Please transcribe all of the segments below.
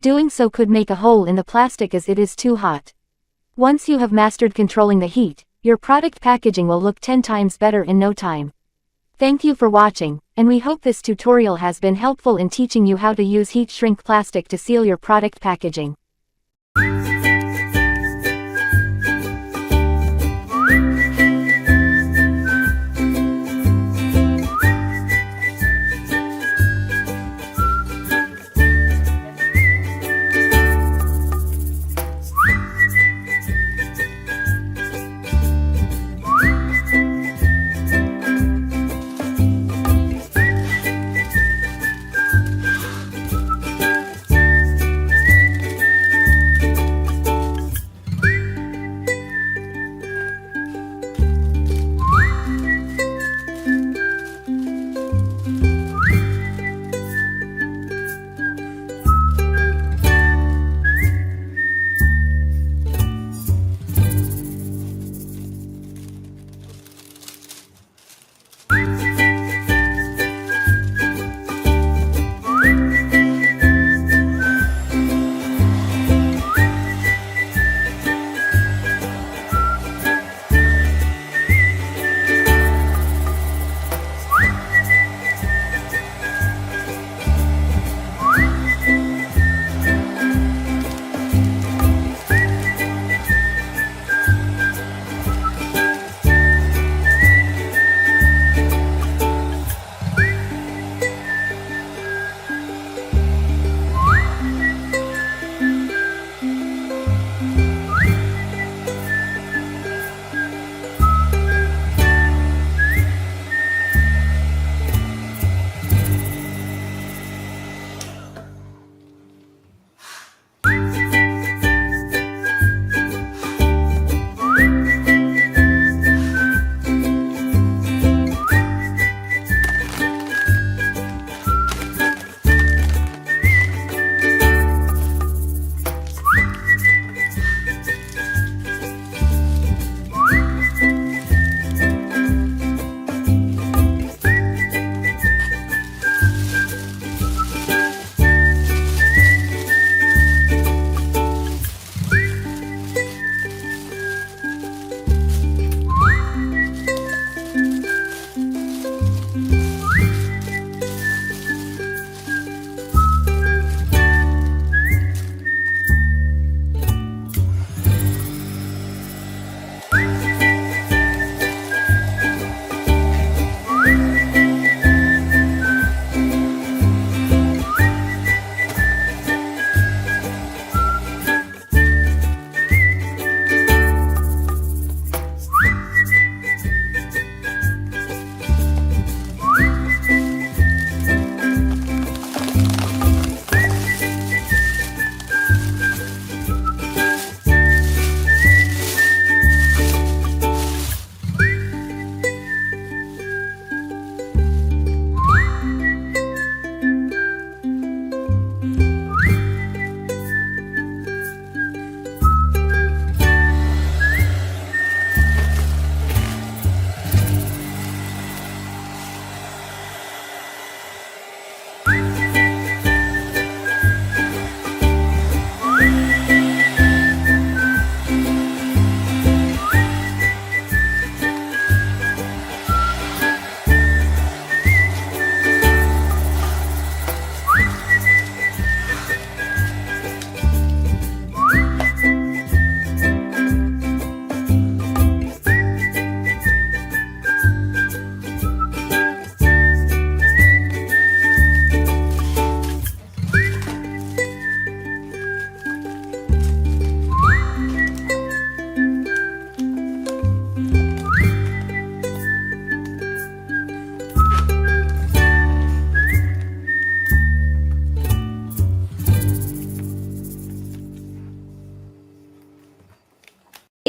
Doing so could make a hole in the plastic as it is too hot. Once you have mastered controlling the heat, your product packaging will look 10 times better in no time. Thank you for watching, and we hope this tutorial has been helpful in teaching you how to use heat shrink plastic to seal your product packaging.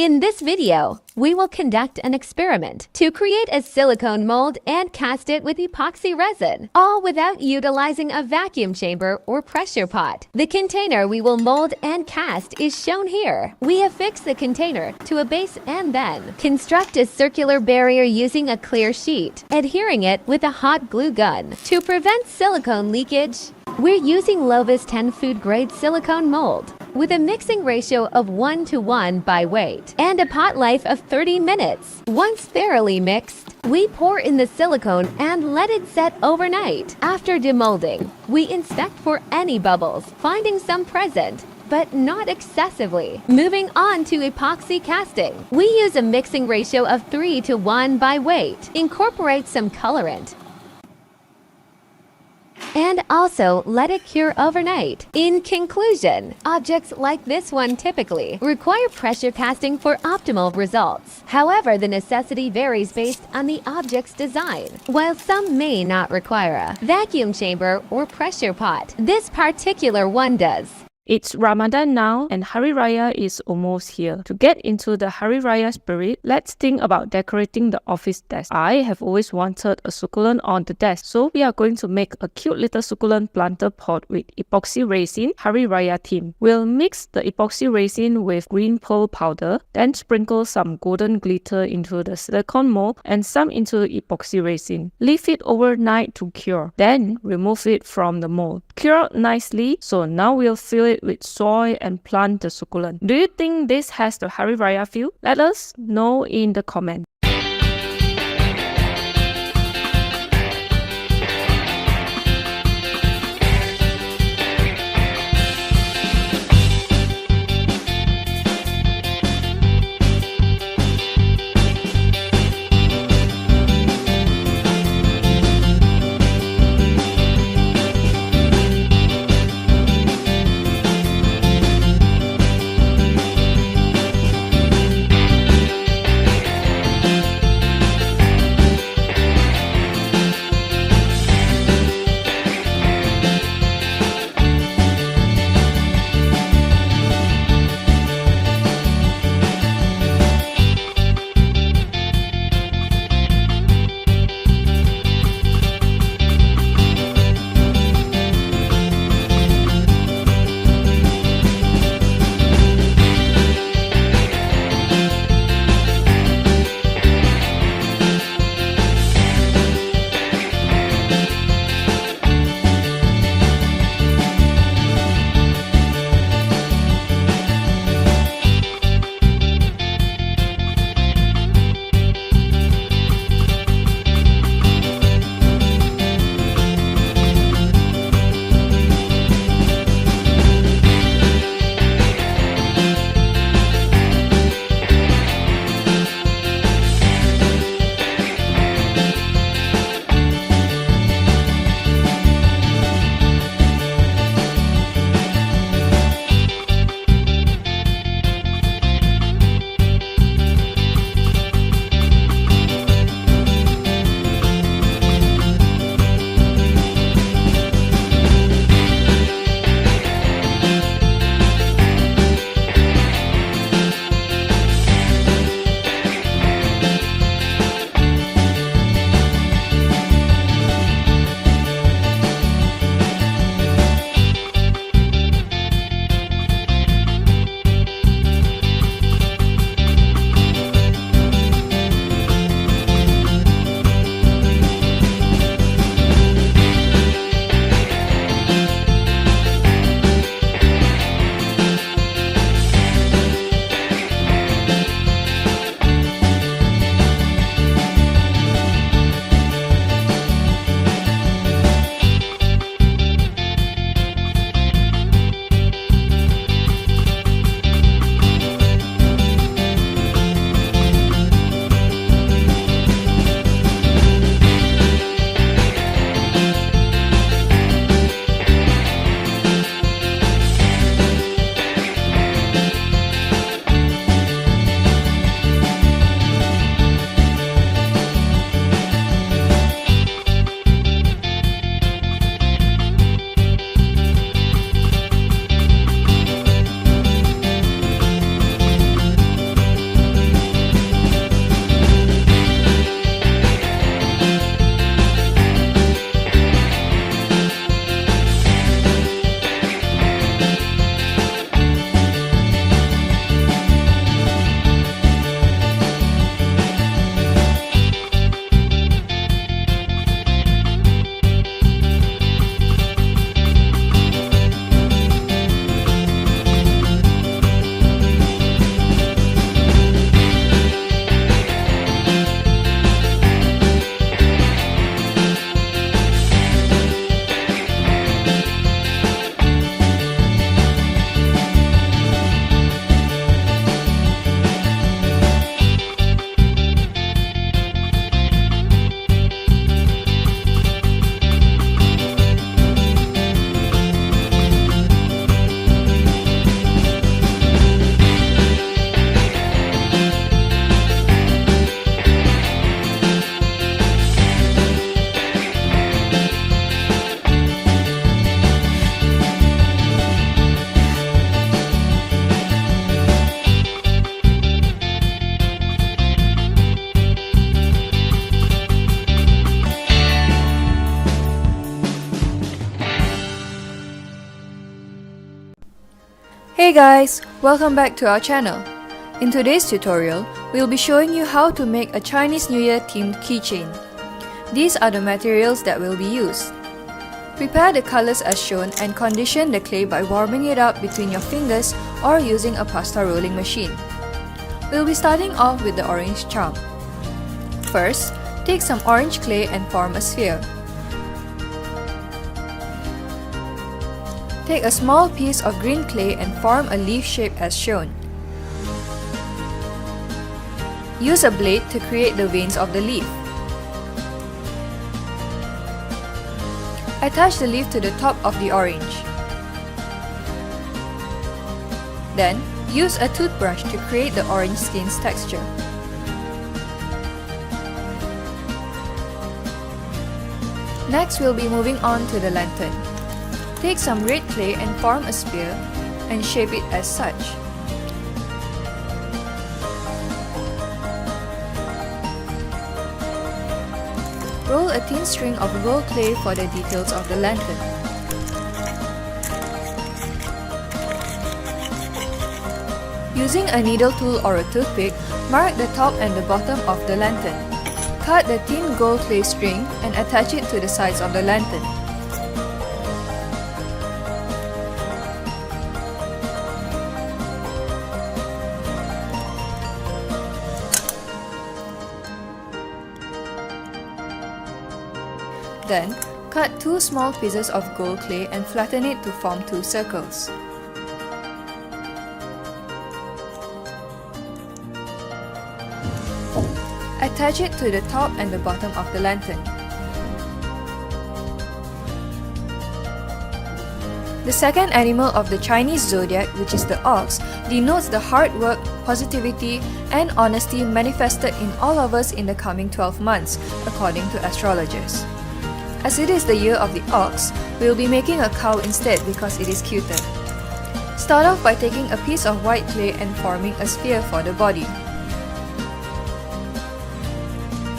In this video, we will conduct an experiment to create a silicone mold and cast it with epoxy resin, all without utilizing a vacuum chamber or pressure pot. The container we will mold and cast is shown here. We affix the container to a base and then construct a circular barrier using a clear sheet, adhering it with a hot glue gun. To prevent silicone leakage, We're using Lovis 10 food grade silicone mold with a mixing ratio of 1:1 by weight and a pot life of 30 minutes. Once thoroughly mixed, we pour in the silicone and let it set overnight. After demolding, we inspect for any bubbles, finding some present, but not excessively. Moving on to epoxy casting. We use a mixing ratio of 3:1 by weight. Incorporate some colorant and also let it cure overnight. In conclusion, objects like this one typically require pressure casting for optimal results. However, the necessity varies based on the object's design. While some may not require a vacuum chamber or pressure pot, this particular one does. It's Ramadan now and Hari Raya is almost here. To get into the Hari Raya spirit, let's think about decorating the office desk. I have always wanted a succulent on the desk, so we are going to make a cute little succulent planter pot with epoxy resin Hari Raya theme. We'll mix the epoxy resin with green pearl powder, then sprinkle some golden glitter into the silicone mold and some into the epoxy resin. Leave it overnight to cure, then remove it from the mold. Cure nicely, so now we'll fill it with soil and plant the succulent. Do you think this has the Hari Raya feel? Let us know in the comments. Hey guys, welcome back to our channel. In today's tutorial, we'll be showing you how to make a Chinese New Year themed keychain. These are the materials that will be used. Prepare the colors as shown and condition the clay by warming it up between your fingers or using a pasta rolling machine. We'll be starting off with the orange charm. First, take some orange clay and form a sphere. Take a small piece of green clay and form a leaf shape as shown. Use a blade to create the veins of the leaf. Attach the leaf to the top of the orange. Then, use a toothbrush to create the orange skin's texture. Next, we'll be moving on to the lantern. Take some red clay and form a sphere and shape it as such. Roll a thin string of gold clay for the details of the lantern. Using a needle tool or a toothpick, mark the top and the bottom of the lantern. Cut the thin gold clay string and attach it to the sides of the lantern. Then, cut two small pieces of gold clay and flatten it to form two circles. Attach it to the top and the bottom of the lantern. The second animal of the Chinese zodiac, which is the ox, denotes the hard work, positivity, and honesty manifested in all of us in the coming 12 months, according to astrologers. As it is the year of the ox, we will be making a cow instead because it is cuter. Start off by taking a piece of white clay and forming a sphere for the body.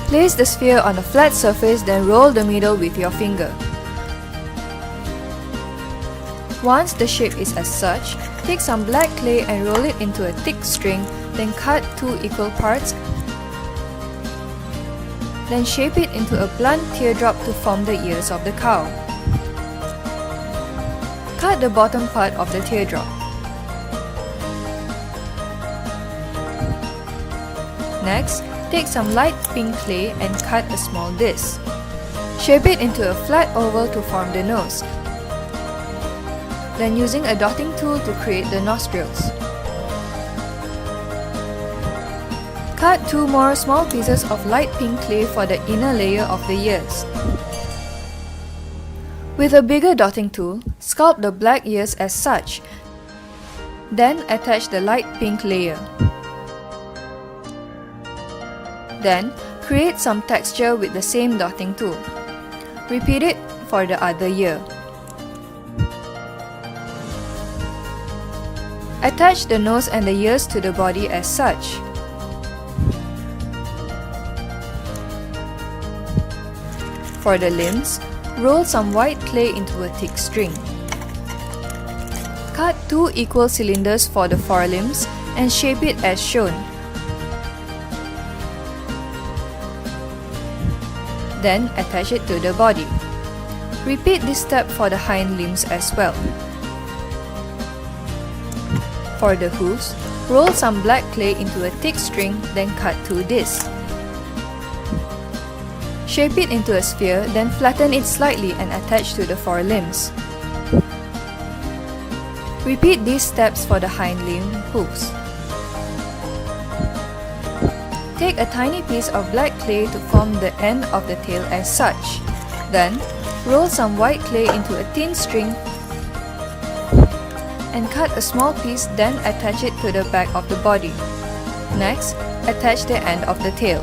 Place the sphere on a flat surface, then roll the middle with your finger. Once the shape is as such, take some black clay and roll it into a thick string, then cut two equal parts. Then shape it into a blunt teardrop to form the ears of the cow. Cut the bottom part of the teardrop. Next, take some light pink clay and cut a small disc. Shape it into a flat oval to form the nose. Then using a dotting tool to create the nostrils. Cut two more small pieces of light pink clay for the inner layer of the ears. With a bigger dotting tool, sculpt the black ears as such. Then attach the light pink layer. Then, create some texture with the same dotting tool. Repeat it for the other ear. Attach the nose and the ears to the body as such. For the limbs, roll some white clay into a thick string. Cut two equal cylinders for the forelimbs and shape it as shown. Then attach it to the body. Repeat this step for the hind limbs as well. For the hooves, roll some black clay into a thick string, then cut two discs. Shape it into a sphere, then flatten it slightly and attach to the forelimbs. Repeat these steps for the hind limb hooves. Take a tiny piece of black clay to form the end of the tail as such. Then, roll some white clay into a thin string and cut a small piece, then attach it to the back of the body. Next, attach the end of the tail.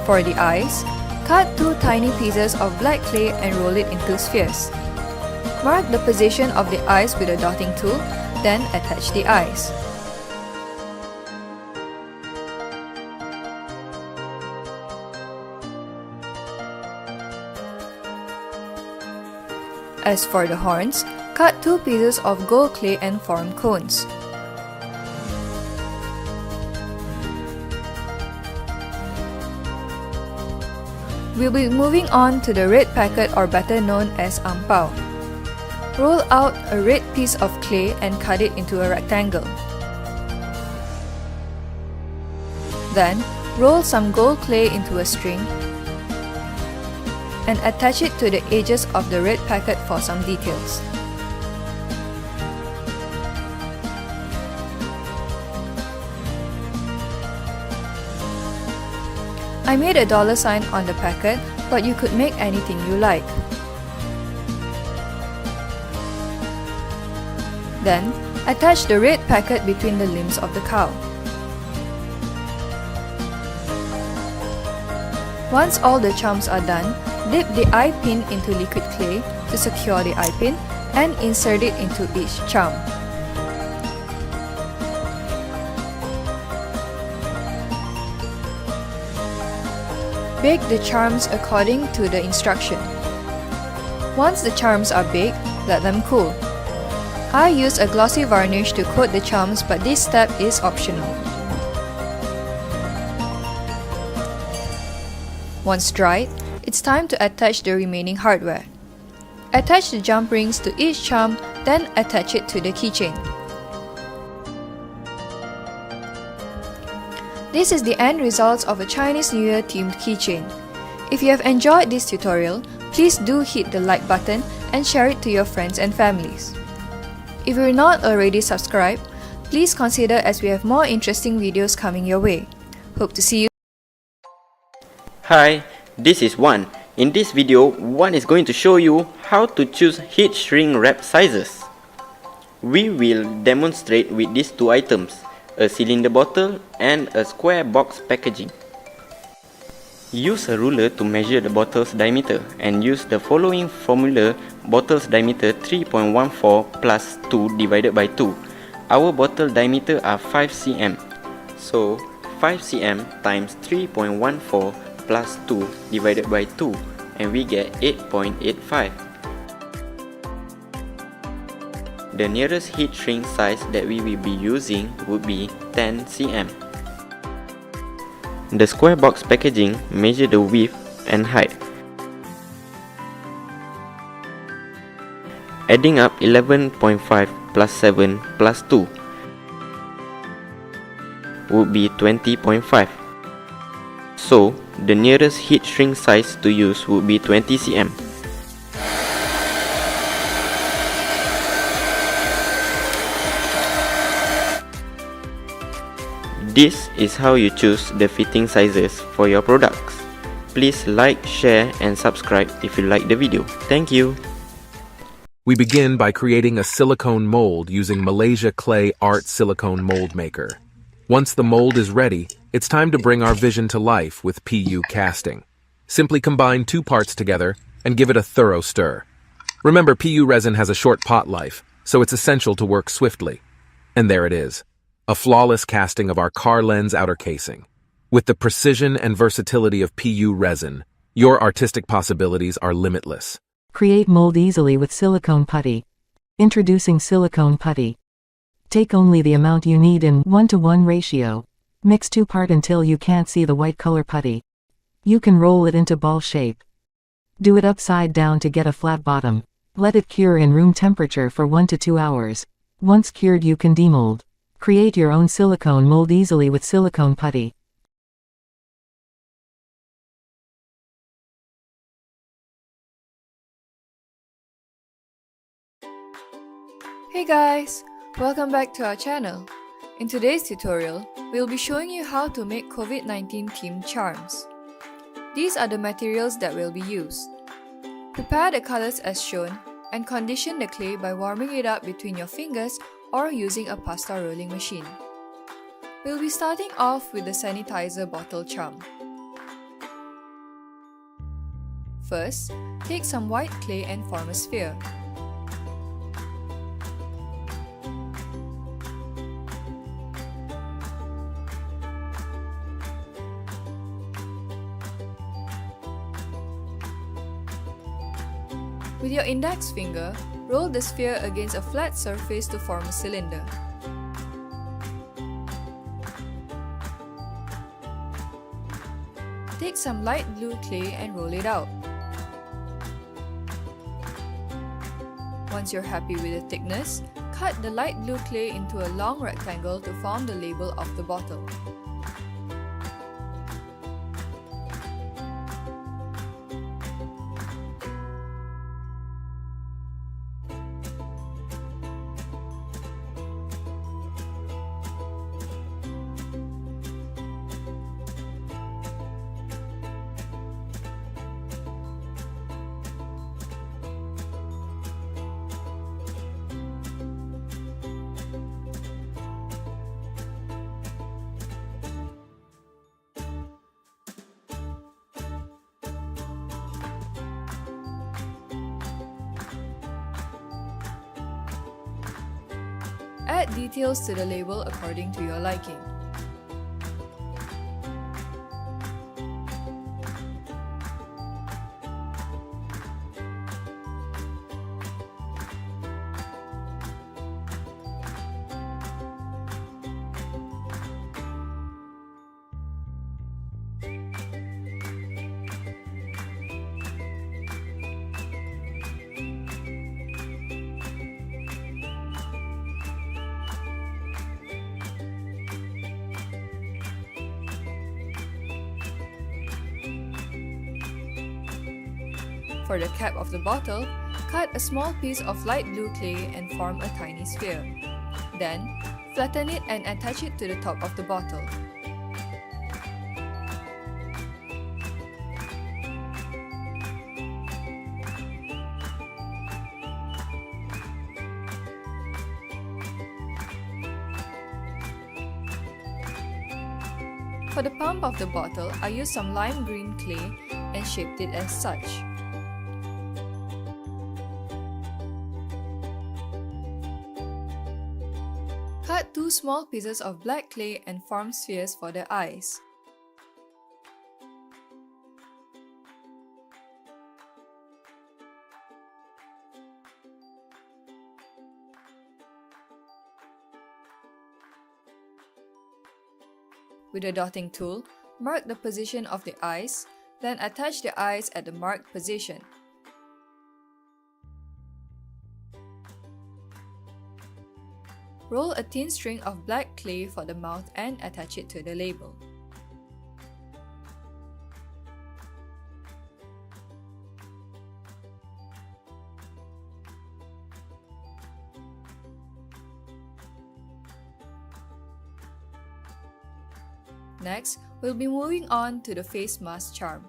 For the eyes, cut two tiny pieces of black clay and roll it into spheres. Mark the position of the eyes with a dotting tool, then attach the eyes. As for the horns, Cut 2 pieces of gold clay and form cones. We'll be moving on to the red packet, or better known as ang pao. Roll out a red piece of clay and cut it into a rectangle. Then, roll some gold clay into a string and attach it to the edges of the red packet for some details. I made a $sign on the packet, but you could make anything you like. Then, attach the red packet between the limbs of the cow. Once all the charms are done, dip the eye pin into liquid clay to secure the eye pin and insert it into each charm. Bake the charms according to the instruction. Once the charms are baked, let them cool. I use a glossy varnish to coat the charms, but this step is optional. Once dried, it's time to attach the remaining hardware. Attach the jump rings to each charm, then attach it to the keychain. This is the end result of a Chinese New Year themed keychain. If you have enjoyed this tutorial, please do hit the like button and share it to your friends and families. If you're not already subscribed, please consider, as we have more interesting videos coming your way. Hope to see you. Hi, this is Wan. In this video, Wan is going to show you how to choose heat shrink wrap sizes. We will demonstrate with these two items, a cylinder bottle and a square box packaging. Use a ruler to measure the bottle's diameter and use the following formula: bottle's diameter 3.14 plus 2 divided by 2. Our bottle diameter are 5 cm. So 5 cm times 3.14 plus 2 divided by 2, and we get 8.85. The nearest heat shrink size that we will be using would be 10 cm. The square box packaging measure the width and height. Adding up 11.5 plus 7 plus 2 would be 20.5. So, the nearest heat shrink size to use would be 20 cm. This is how you choose the fitting sizes for your products. Please like, share and subscribe if you like the video. Thank you. We begin by creating a silicone mold using Malaysia Clay Art Silicone Mold Maker. Once the mold is ready, it's time to bring our vision to life with PU casting. Simply combine two parts together and give it a thorough stir. Remember, PU resin has a short pot life, so it's essential to work swiftly. And there it is, a flawless casting of our car lens outer casing. With the precision and versatility of PU resin, your artistic possibilities are limitless. Create mold easily with silicone putty. Introducing silicone putty. Take only the amount you need in 1:1 ratio. Mix 2 part until you can't see the white color putty. You can roll it into ball shape. Do it upside down to get a flat bottom. Let it cure in room temperature for 1 to 2 hours. Once cured, you can demold. Create your own silicone mold easily with silicone putty. Hey guys! Welcome back to our channel. In today's tutorial, we'll be showing you how to make COVID-19 themed charms. These are the materials that will be used. Prepare the colors as shown and condition the clay by warming it up between your fingers or using a pasta rolling machine. We'll be starting off with the sanitizer bottle charm. First, take some white clay and form a sphere. With your index finger, Roll the sphere against a flat surface to form a cylinder. Take some light blue clay and roll it out. Once you're happy with the thickness, cut the light blue clay into a long rectangle to form the label of the bottle. Add details to the label according to your liking. For the cap of the bottle, cut a small piece of light blue clay and form a tiny sphere. Then, flatten it and attach it to the top of the bottle. For the pump of the bottle, I used some lime green clay and shaped it as such. Cut 2 small pieces of black clay and form spheres for the eyes. With the dotting tool, mark the position of the eyes, then attach the eyes at the marked position. Roll a thin string of black clay for the mouth and attach it to the label. Next, we'll be moving on to the face mask charm.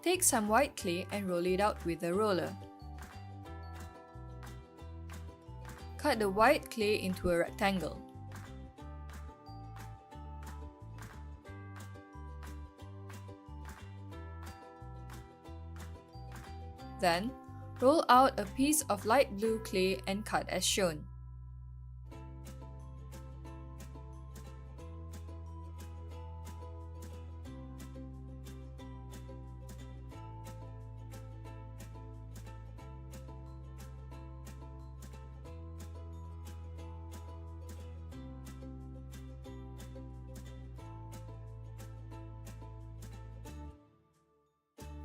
Take some white clay and roll it out with a roller. Cut the white clay into a rectangle. Then, roll out a piece of light blue clay and cut as shown.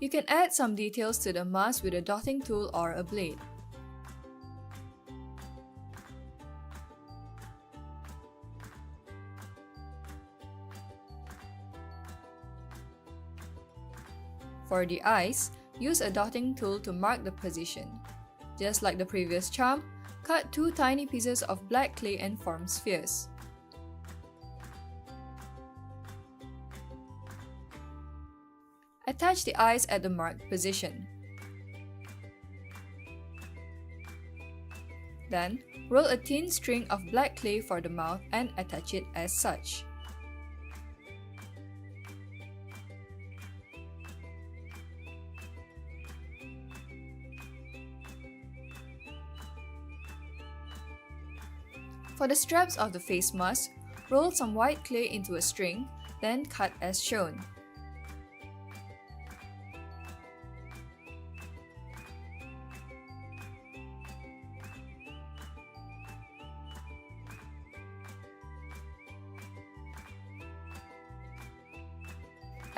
You can add some details to the mask with a dotting tool or a blade. For the eyes, use a dotting tool to mark the position. Just like the previous charm, cut 2 tiny pieces of black clay and form spheres. Attach the eyes at the marked position. Then, roll a thin string of black clay for the mouth and attach it as such. For the straps of the face mask, roll some white clay into a string, then cut as shown.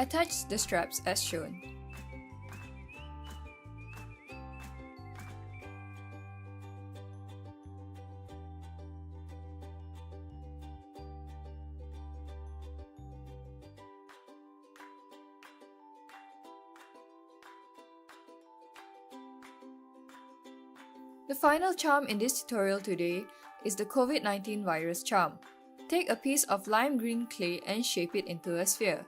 Attach the straps as shown. The final charm in this tutorial today is the COVID-19 virus charm. Take a piece of lime green clay and shape it into a sphere.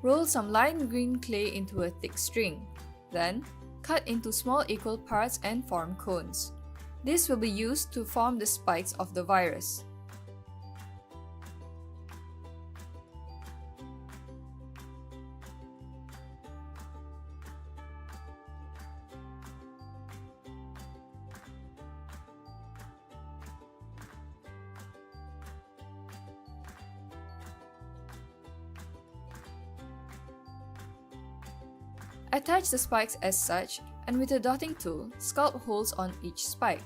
Roll some lime green clay into a thick string. Then, cut into small equal parts and form cones. This will be used to form the spikes of the virus. Attach the spikes as such, and with a dotting tool, sculpt holes on each spike.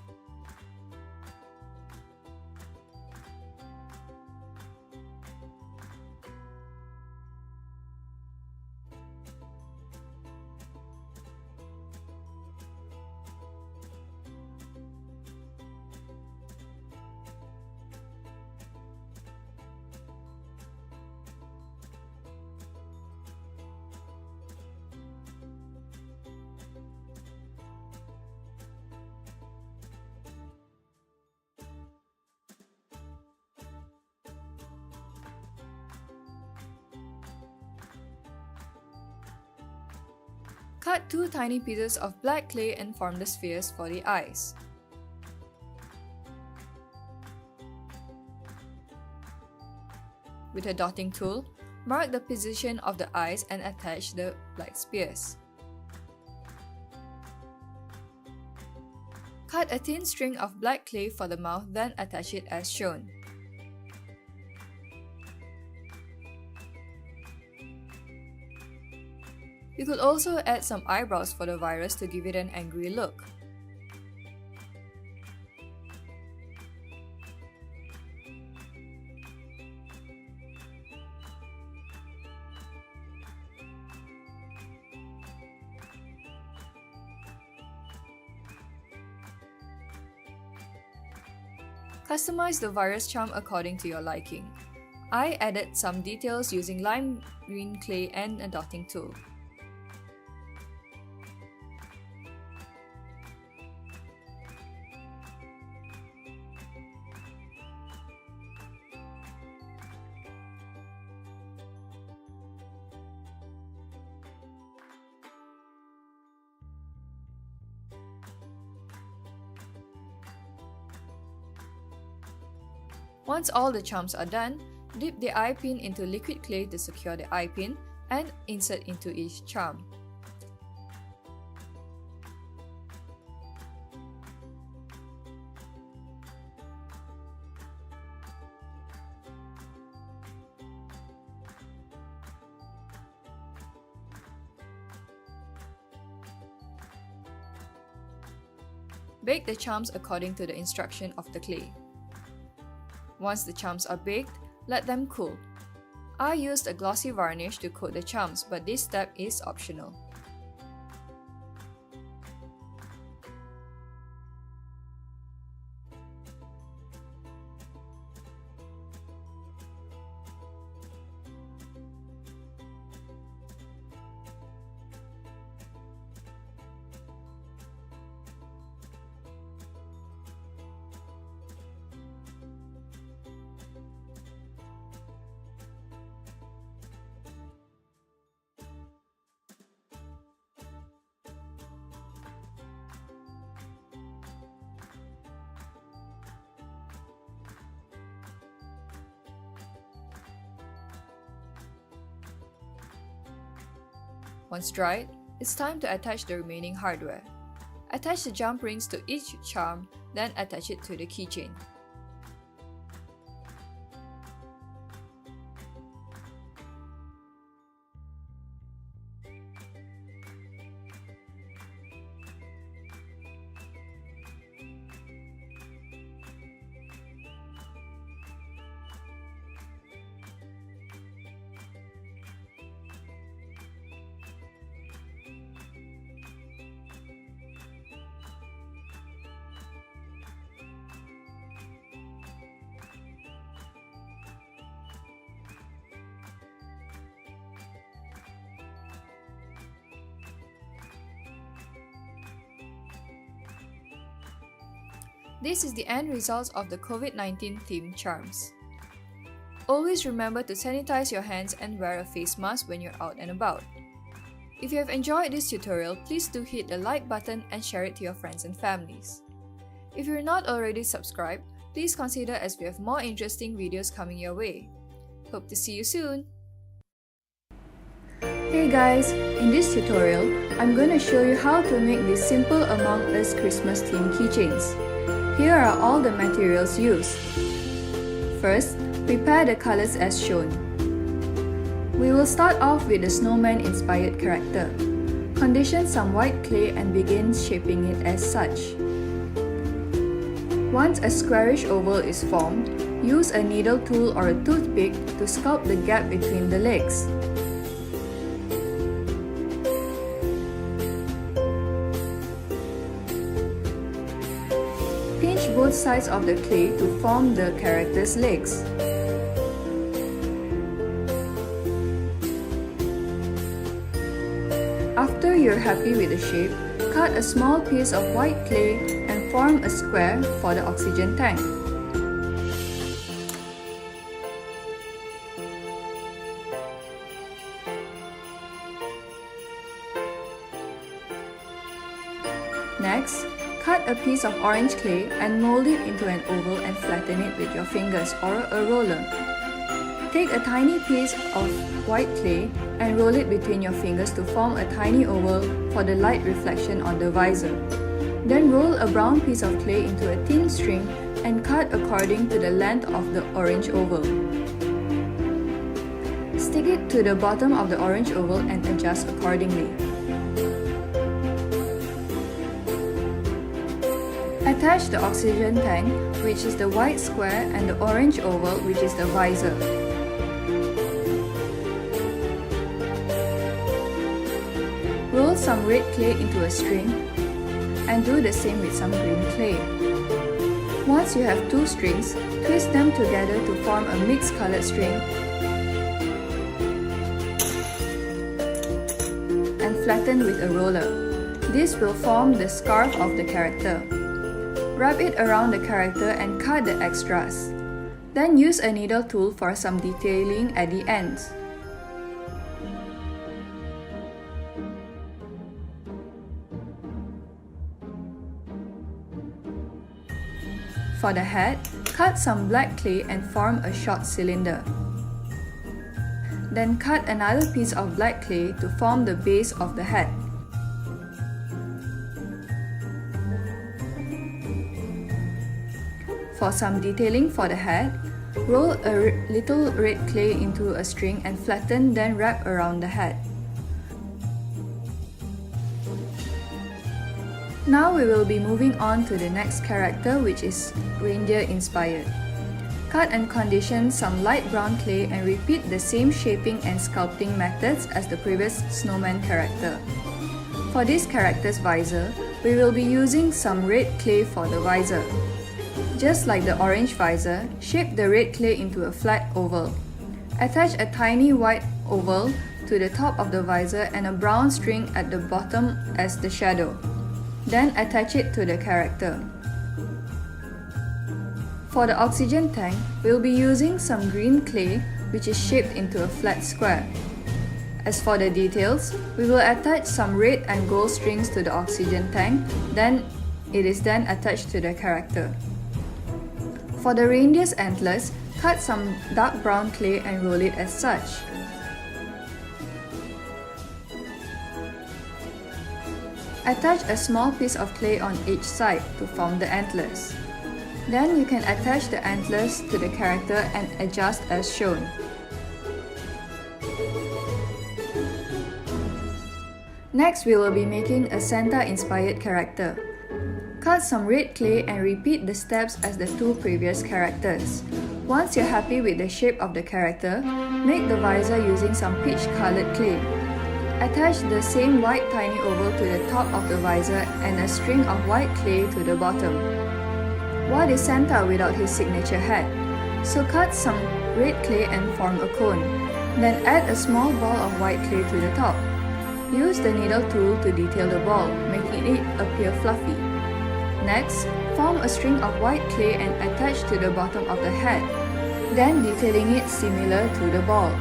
Cut 2 tiny pieces of black clay and form the spheres for the eyes. With a dotting tool, mark the position of the eyes and attach the black spheres. Cut a thin string of black clay for the mouth, then attach it as shown. You could also add some eyebrows for the virus to give it an angry look. Customize the virus charm according to your liking. I added some details using lime green clay and a dotting tool. Once all the charms are done, dip the eye pin into liquid clay to secure the eye pin and insert into each charm. Bake the charms according to the instruction of the clay. Once the charms are baked, let them cool. I used a glossy varnish to coat the charms, but this step is optional. Once dried, it's time to attach the remaining hardware. Attach the jump rings to each charm, then attach it to the keychain. This is the end results of the COVID-19 themed charms. Always remember to sanitize your hands and wear a face mask when you're out and about. If you have enjoyed this tutorial, please do hit the like button and share it to your friends and families. If you're not already subscribed, please consider as we have more interesting videos coming your way. Hope to see you soon! Hey guys, in this tutorial, I'm going to show you how to make these simple Among Us Christmas themed keychains. Here are all the materials used. First, prepare the colors as shown. We will start off with the snowman inspired character. Condition some white clay and begin shaping it as such. Once a squarish oval is formed, use a needle tool or a toothpick to sculpt the gap between the legs. Pinch both sides of the clay to form the character's legs. After you're happy with the shape, cut a small piece of white clay and form a square for the oxygen tank. Next, cut a piece of orange clay and mold it into an oval and flatten it with your fingers or a roller. Take a tiny piece of white clay and roll it between your fingers to form a tiny oval for the light reflection on the visor. Then roll a brown piece of clay into a thin string and cut according to the length of the orange oval. Stick it to the bottom of the orange oval and adjust accordingly. Attach the oxygen tank, which is the white square, and the orange oval, which is the visor. Roll some red clay into a string and do the same with some green clay. Once you have two strings, twist them together to form a mixed colored string and flatten with a roller. This will form the scarf of the character. Wrap it around the character and cut the extras. Then use a needle tool for some detailing at the ends. For the head, cut some black clay and form a short cylinder. Then cut another piece of black clay to form the base of the head. For some detailing for the head, roll a little red clay into a string and flatten, then wrap around the head. Now we will be moving on to the next character, which is reindeer inspired. Cut and condition some light brown clay and repeat the same shaping and sculpting methods as the previous snowman character. For this character's visor, we will be using some red clay for the visor. Just like the orange visor, shape the red clay into a flat oval. Attach a tiny white oval to the top of the visor and a brown string at the bottom as the shadow. Then attach it to the character. For the oxygen tank, we'll be using some green clay which is shaped into a flat square. As for the details, we will attach some red and gold strings to the oxygen tank, then it is then attached to the character. For the reindeer's antlers, cut some dark brown clay and roll it as such. Attach a small piece of clay on each side to form the antlers. Then you can attach the antlers to the character and adjust as shown. Next, we will be making a Santa-inspired character. Cut some red clay and repeat the steps as the two previous characters. Once you're happy with the shape of the character, make the visor using some peach-colored clay. Attach the same white tiny oval to the top of the visor and a string of white clay to the bottom. What is Santa without his signature hat? So cut some red clay and form a cone. Then add a small ball of white clay to the top. Use the needle tool to detail the ball, making it appear fluffy. Next, Form a string of white clay and attach to the bottom of the hat, then detailing it similar to the ball.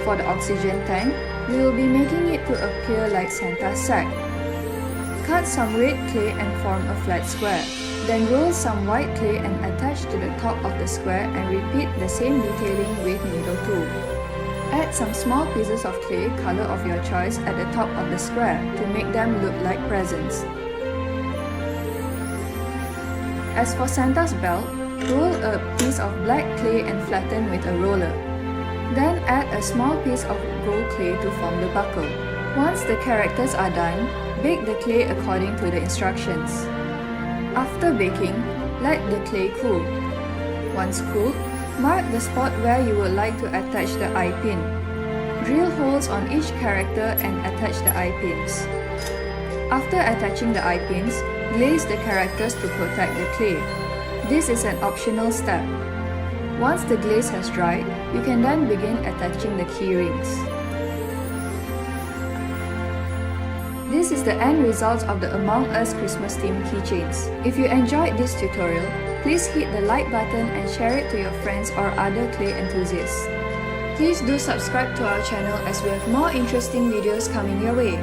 For the oxygen tank, we will be making it to appear like Santa's sack. Cut some red clay and form a flat square. Then roll some white clay and attach to the top of the square and repeat the same detailing with needle tool. Add some small pieces of clay, color of your choice, at the top of the square to make them look like presents. As for Santa's belt, roll a piece of black clay and flatten with a roller. Then add a small piece of gold clay to form the buckle. Once the characters are done, bake the clay according to the instructions. After baking, let the clay cool. Once cooled, mark the spot where you would like to attach the eye pin. Drill holes on each character and attach the eye pins. After attaching the eye pins, glaze the characters to protect the clay. This is an optional step. Once the glaze has dried, you can then begin attaching the key rings. This is the end result of the Among Us Christmas themed keychains. If you enjoyed this tutorial, please hit the like button and share it to your friends or other clay enthusiasts. Please do subscribe to our channel as we have more interesting videos coming your way.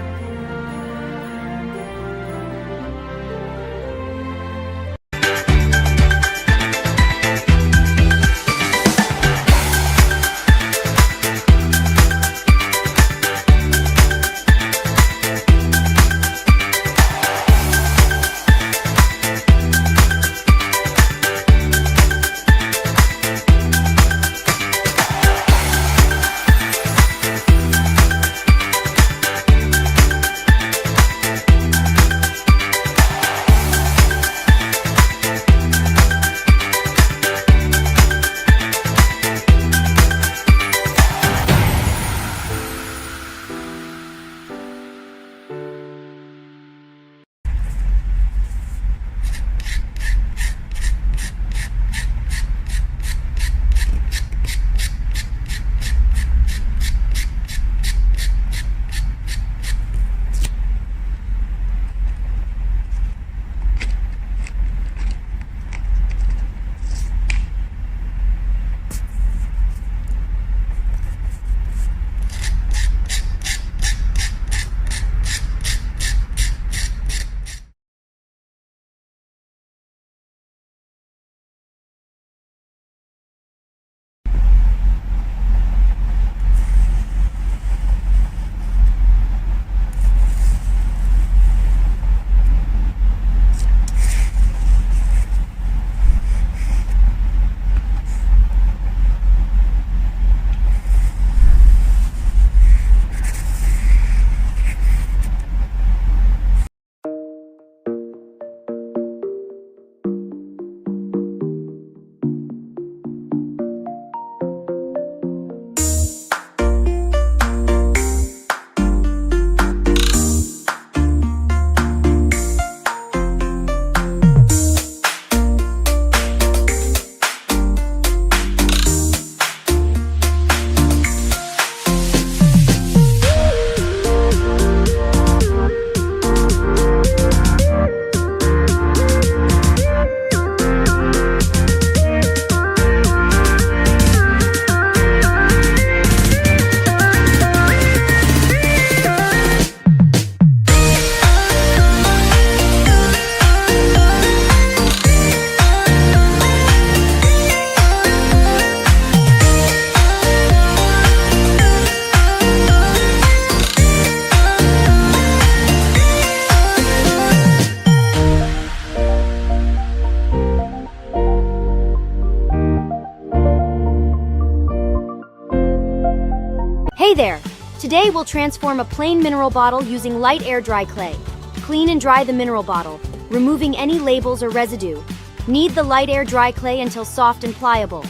Hey there! Today we'll transform a plain mineral bottle using light air dry clay. Clean and dry the mineral bottle, removing any labels or residue. Knead the light air dry clay until soft and pliable.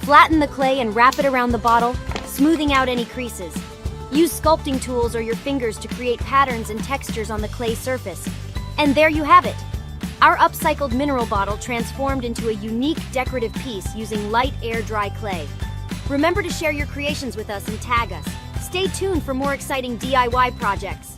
Flatten the clay and wrap it around the bottle, smoothing out any creases. Use sculpting tools or your fingers to create patterns and textures on the clay surface. And there you have it! Our upcycled mineral bottle transformed into a unique decorative piece using light air dry clay. Remember to share your creations with us and tag us. Stay tuned for more exciting DIY projects.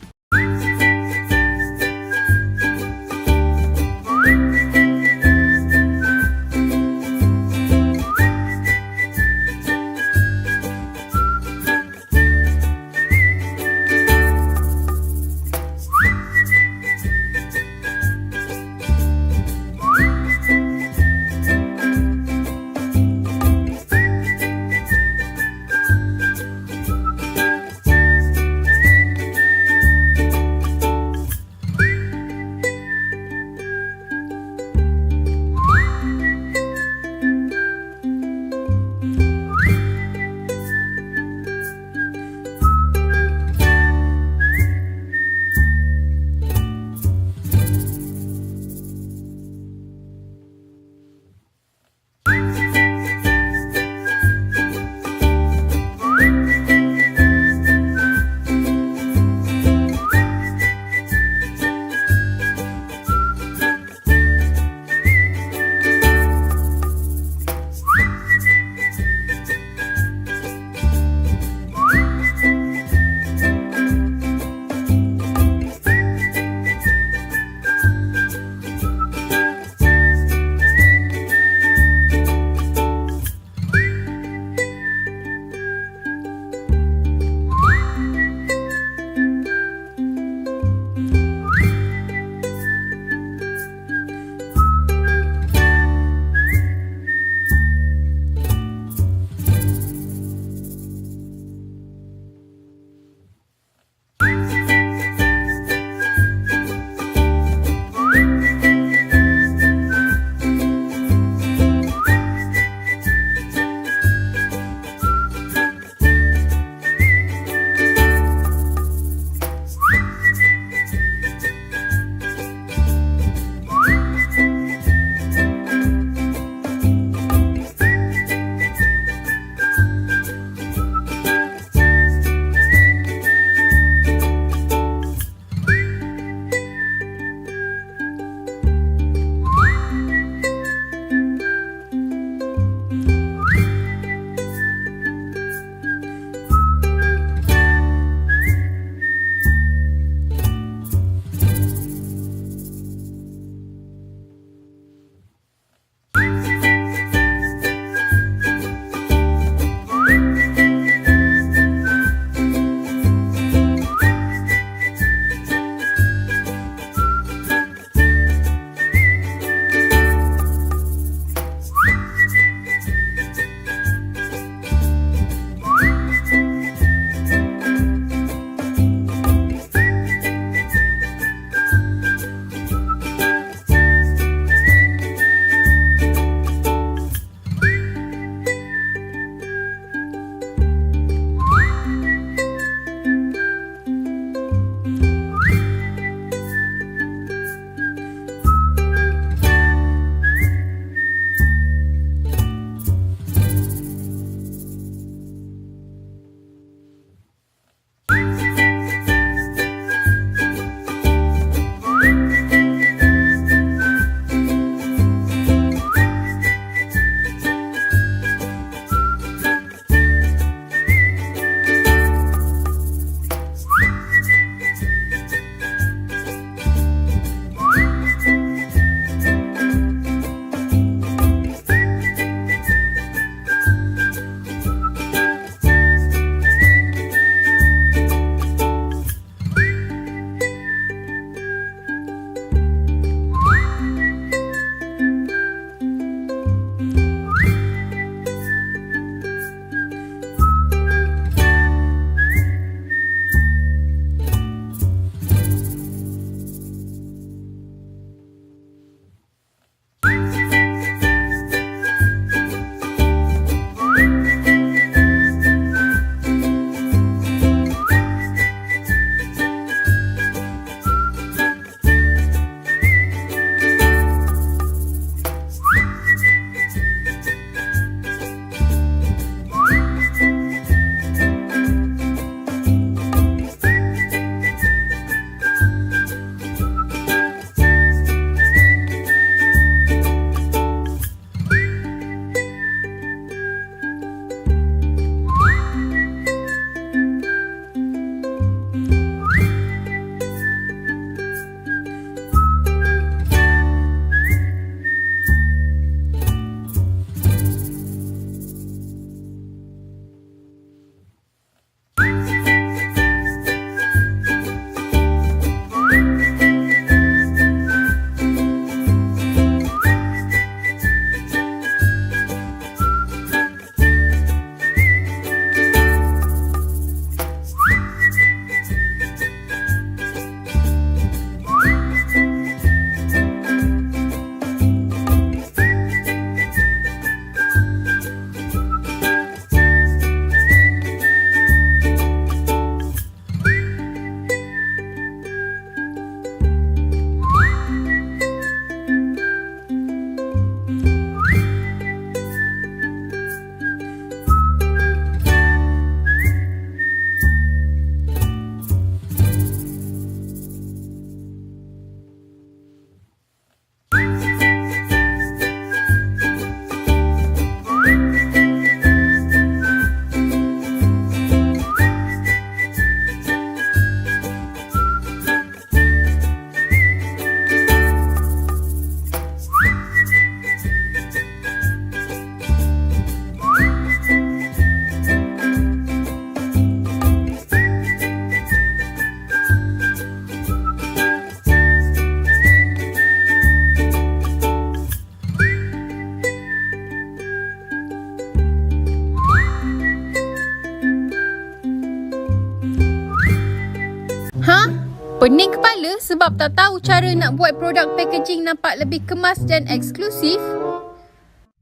sebab tak tahu cara nak buat produk packaging nampak lebih kemas dan eksklusif?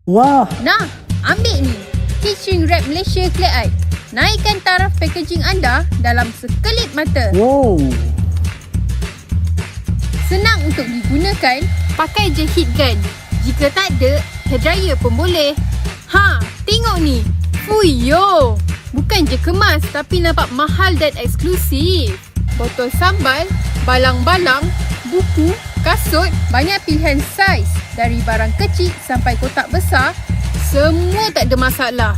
Wah, Nah, ambil ni. Heat Shrink Wrap Malaysia Clay Art. Naikkan taraf packaging anda dalam sekelip mata. wow. Senang untuk digunakan, pakai je heat gun. Jika tak ada, hair dryer pun boleh. Ha, tengok ni. Fuyo! Bukan je kemas tapi nampak mahal dan eksklusif. Botol sambal, balang-balang, buku, kasut, banyak pilihan saiz. Dari barang kecil sampai kotak besar, semua tak ada masalah.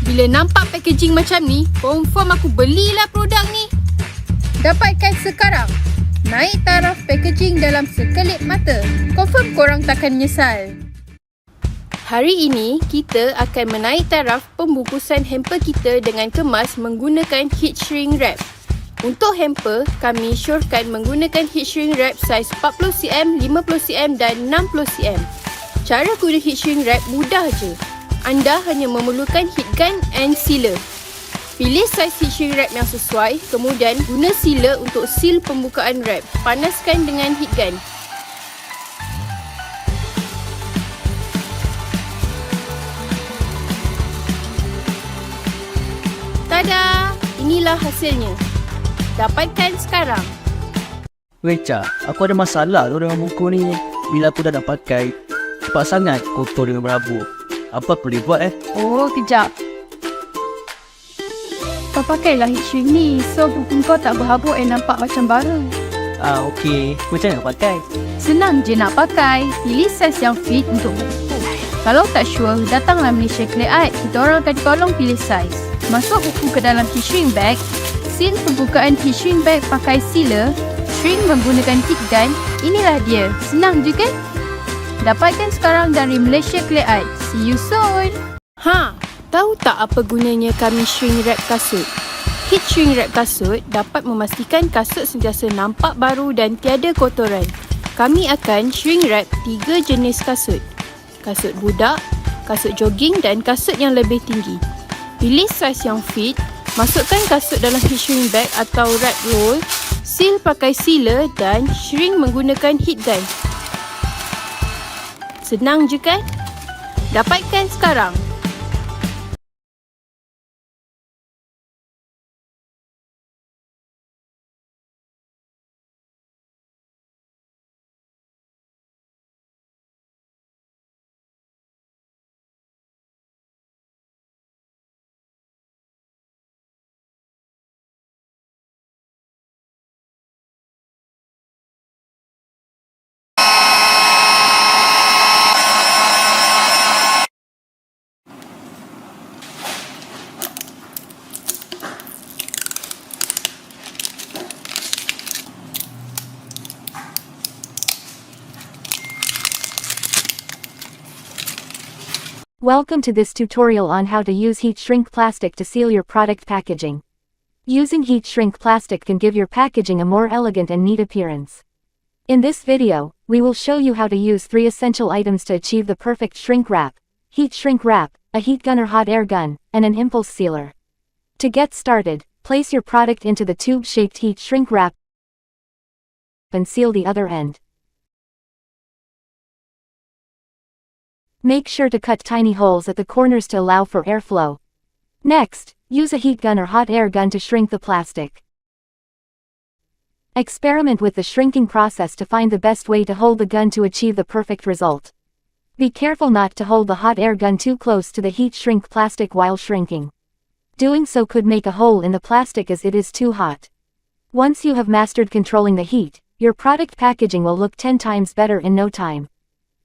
Bila nampak packaging macam ni, confirm aku belilah produk ni. Dapatkan sekarang. Naik taraf packaging dalam sekelip mata. Confirm korang takkan menyesal. Hari ini, kita akan menaik taraf pembungkusan hamper kita dengan kemas menggunakan heat shrink wrap. Untuk hamper, kami syorkan menggunakan heat shrink wrap saiz 40cm, 50cm dan 60cm. Cara guna heat shrink wrap mudah je. Anda hanya memerlukan heat gun and sealer. Pilih saiz heat shrink wrap yang sesuai, kemudian guna sealer untuk seal pembukaan wrap. Panaskan dengan heat gun. Tada! Inilah hasilnya. Dapatkan sekarang. Weh Cak, aku ada masalah tu dengan buku ni. Bila aku dah nak pakai, cepat sangat kotor dengan berhabuk. Apa aku boleh buat Oh, kejap. Kau pakailah heat shrink ni, so buku kau tak berhabuk dan nampak macam baru. Okey. Macam mana nak pakai? Senang je nak pakai. Pilih saiz yang fit untuk buku. Kalau tak sure, datanglah Malaysia Clay Art. Kita orang akan tolong pilih saiz. Masuk buku ke dalam heat shrink bag. Seal pembukaan heat shrink bag pakai sealer. Shrink menggunakan heat gun. Inilah dia. Senang je kan? Dapatkan sekarang dari Malaysia Clay Art. See you soon. Ha, tahu tak apa gunanya kami shrink wrap kasut? Heat shrink wrap kasut dapat memastikan kasut sentiasa nampak baru dan tiada kotoran. Kami akan shrink wrap 3 jenis kasut. Kasut budak, kasut jogging dan kasut yang lebih tinggi. Pilih saiz yang fit, masukkan kasut dalam heat shrink bag atau wrap roll, seal pakai sealer dan shrink menggunakan heat gun. Senang je kan? Dapatkan sekarang. Welcome to this tutorial on how to use heat shrink plastic to seal your product packaging. Using heat shrink plastic can give your packaging a more elegant and neat appearance. In this video, we will show you how to use 3 essential items to achieve the perfect shrink wrap: heat shrink wrap, a heat gun or hot air gun, and an impulse sealer. To get started, place your product into the tube-shaped heat shrink wrap and seal the other end. Make sure to cut tiny holes at the corners to allow for airflow. Next, use a heat gun or hot air gun to shrink the plastic. Experiment with the shrinking process to find the best way to hold the gun to achieve the perfect result. Be careful not to hold the hot air gun too close to the heat shrink plastic while shrinking. Doing so could make a hole in the plastic as it is too hot. Once you have mastered controlling the heat, your product packaging will look 10 times better in no time.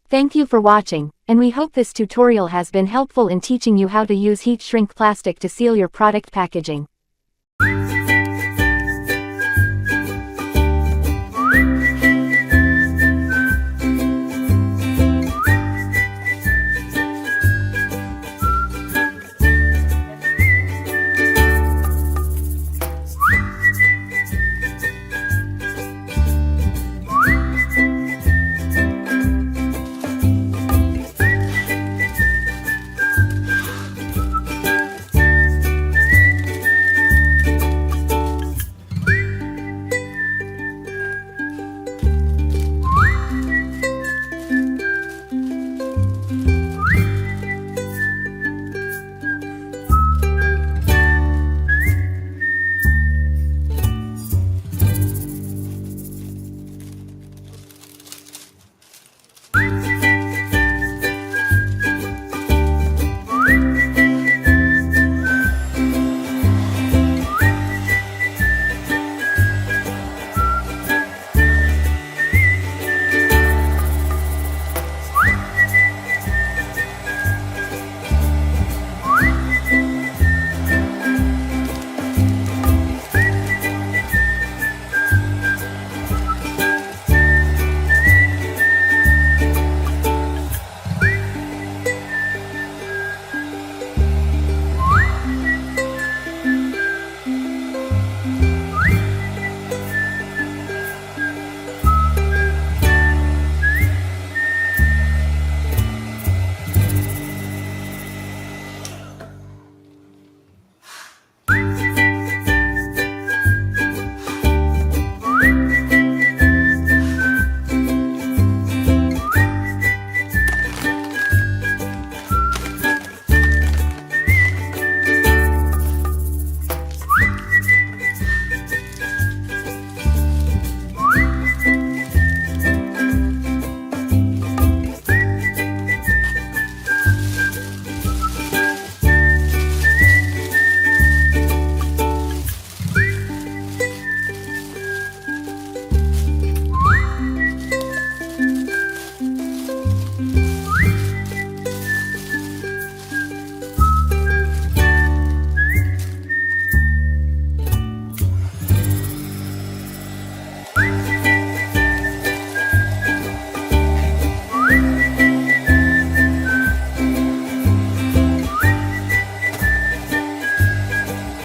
Thank you for watching, and we hope this tutorial has been helpful in teaching you how to use heat shrink plastic to seal your product packaging.